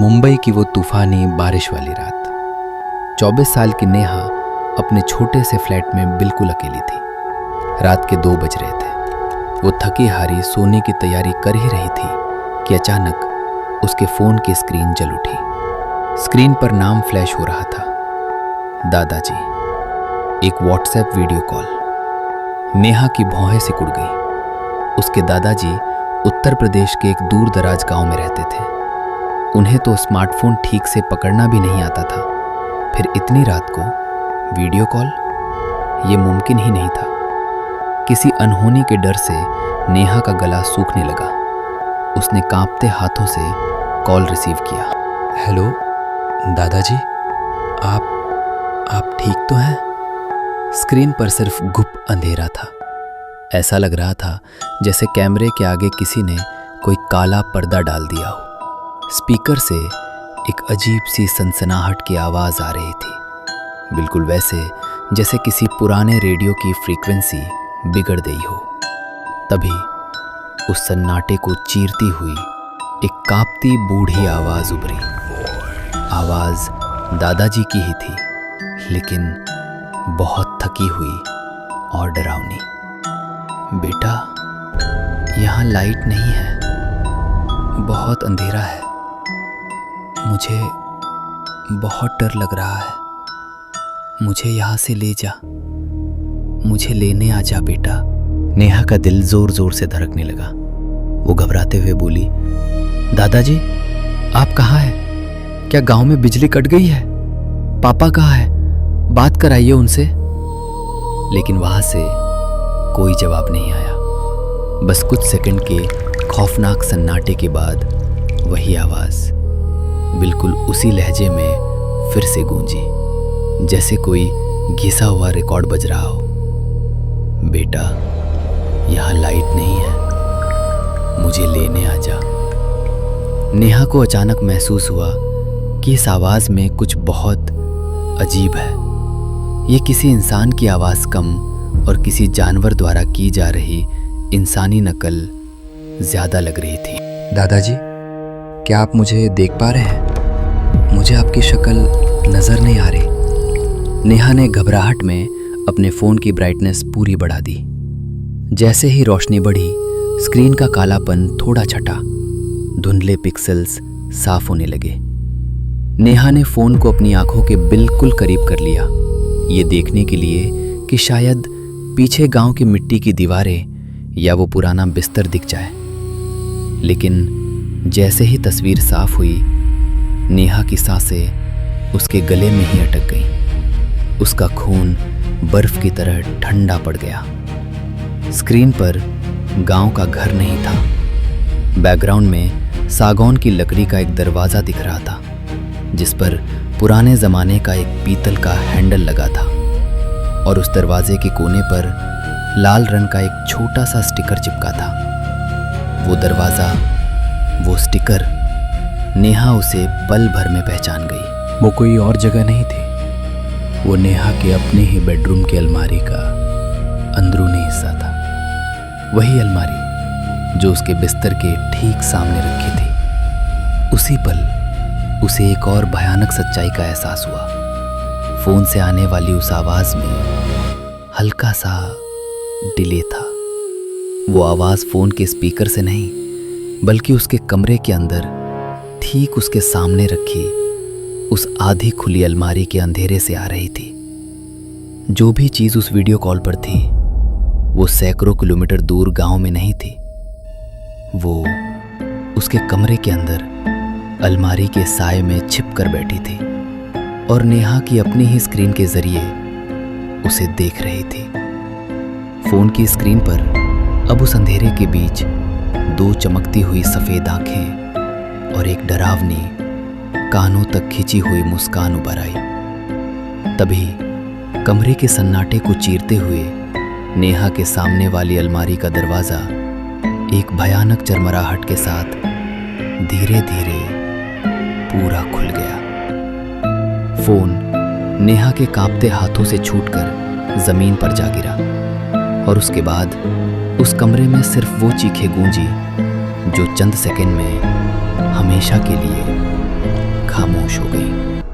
मुंबई की वो तूफानी बारिश वाली रात। 24 साल की नेहा अपने छोटे से फ्लैट में बिल्कुल अकेली थी। रात के 2 बज रहे थे। वो थकी हारी सोने की तैयारी कर ही रही थी कि अचानक उसके फ़ोन की स्क्रीन जल उठी। स्क्रीन पर नाम फ्लैश हो रहा था, दादाजी। एक व्हाट्सएप वीडियो कॉल। नेहा की भौहें सिकुड़ गई। उसके दादाजी उत्तर प्रदेश के एक दूर दराज गांव में रहते थे। उन्हें तो स्मार्टफोन ठीक से पकड़ना भी नहीं आता था, फिर इतनी रात को वीडियो कॉल, ये मुमकिन ही नहीं था। किसी अनहोनी के डर से नेहा का गला सूखने लगा। उसने कांपते हाथों से कॉल रिसीव किया। हेलो दादाजी, आप ठीक तो हैं? स्क्रीन पर सिर्फ गुप अंधेरा था। ऐसा लग रहा था जैसे कैमरे के आगे किसी ने कोई काला पर्दा डाल दिया हो। स्पीकर से एक अजीब सी सनसनाहट की आवाज़ आ रही थी, बिल्कुल वैसे जैसे किसी पुराने रेडियो की फ्रीक्वेंसी बिगड़ गई हो। तभी उस सन्नाटे को चीरती हुई एक कांपती बूढ़ी आवाज़ उभरी। आवाज़ दादाजी की ही थी, लेकिन बहुत थकी हुई और डरावनी। बेटा, यहाँ लाइट नहीं है, बहुत अंधेरा है, मुझे बहुत डर लग रहा है, मुझे यहाँ से ले जा, मुझे लेने आ जा बेटा। नेहा का दिल जोर जोर से धड़कने लगा। वो घबराते हुए बोली, दादाजी आप कहाँ हैं? क्या गांव में बिजली कट गई है? पापा कहाँ है? बात कराइए उनसे। लेकिन वहां से कोई जवाब नहीं आया। बस कुछ सेकंड के खौफनाक सन्नाटे के बाद वही आवाज़ बिल्कुल उसी लहजे में फिर से गूंजी, जैसे कोई घिसा हुआ रिकॉर्ड बज रहा हो। बेटा, यहाँ लाइट नहीं है, मुझे लेने आ जा। नेहा को अचानक महसूस हुआ कि इस आवाज़ में कुछ बहुत अजीब है। ये किसी इंसान की आवाज़ कम और किसी जानवर द्वारा की जा रही इंसानी नकल ज़्यादा लग रही थी। दादाजी, क्या आप मुझे देख पा रहे हैं? मुझे आपकी शक्ल नज़र नहीं आ रही। नेहा ने घबराहट में अपने फ़ोन की ब्राइटनेस पूरी बढ़ा दी। जैसे ही रोशनी बढ़ी, स्क्रीन का कालापन थोड़ा छटा, धुंधले पिक्सेल्स साफ होने लगे। नेहा ने फ़ोन को अपनी आंखों के बिल्कुल करीब कर लिया, ये देखने के लिए कि शायद पीछे गांव की मिट्टी की दीवारें या वो पुराना बिस्तर दिख जाए। लेकिन जैसे ही तस्वीर साफ हुई, नेहा की सांसें उसके गले में ही अटक गईं। उसका खून बर्फ की तरह ठंडा पड़ गया। स्क्रीन पर गांव का घर नहीं था। बैकग्राउंड में सागौन की लकड़ी का एक दरवाज़ा दिख रहा था, जिस पर पुराने ज़माने का एक पीतल का हैंडल लगा था, और उस दरवाजे के कोने पर लाल रंग का एक छोटा सा स्टिकर चिपका था। वो दरवाज़ा, वो स्टिकर, नेहा उसे पल भर में पहचान गई। वो कोई और जगह नहीं थी, वो नेहा के अपने ही बेडरूम की अलमारी का अंदरूनी हिस्सा था। वही अलमारी जो उसके बिस्तर के ठीक सामने रखी थी। उसी पल उसे एक और भयानक सच्चाई का एहसास हुआ। फ़ोन से आने वाली उस आवाज़ में हल्का सा डिले था। वो आवाज़ फ़ोन के स्पीकर से नहीं, बल्कि उसके कमरे के अंदर ठीक उसके सामने रखी उस आधी खुली अलमारी के अंधेरे से आ रही थी। जो भी चीज़ उस वीडियो कॉल पर थी, वो सैकड़ों किलोमीटर दूर गांव में नहीं थी। वो उसके कमरे के अंदर अलमारी के साए में छिप कर बैठी थी और नेहा की अपनी ही स्क्रीन के जरिए उसे देख रही थी। फ़ोन की स्क्रीन पर अब उस अंधेरे के बीच 2 चमकती हुई सफ़ेद आंखें और एक डरावनी, कानों तक खिंची हुई मुस्कान उभर आई। तभी कमरे के सन्नाटे को चीरते हुए नेहा के सामने वाली अलमारी का दरवाज़ा एक भयानक चरमराहट के साथ धीरे धीरे पूरा खुल गया। फ़ोन नेहा के कांपते हाथों से छूटकर ज़मीन पर जा गिरा, और उसके बाद उस कमरे में सिर्फ वो चीखें गूंजी जो चंद सेकंड में हमेशा के लिए खामोश हो गई।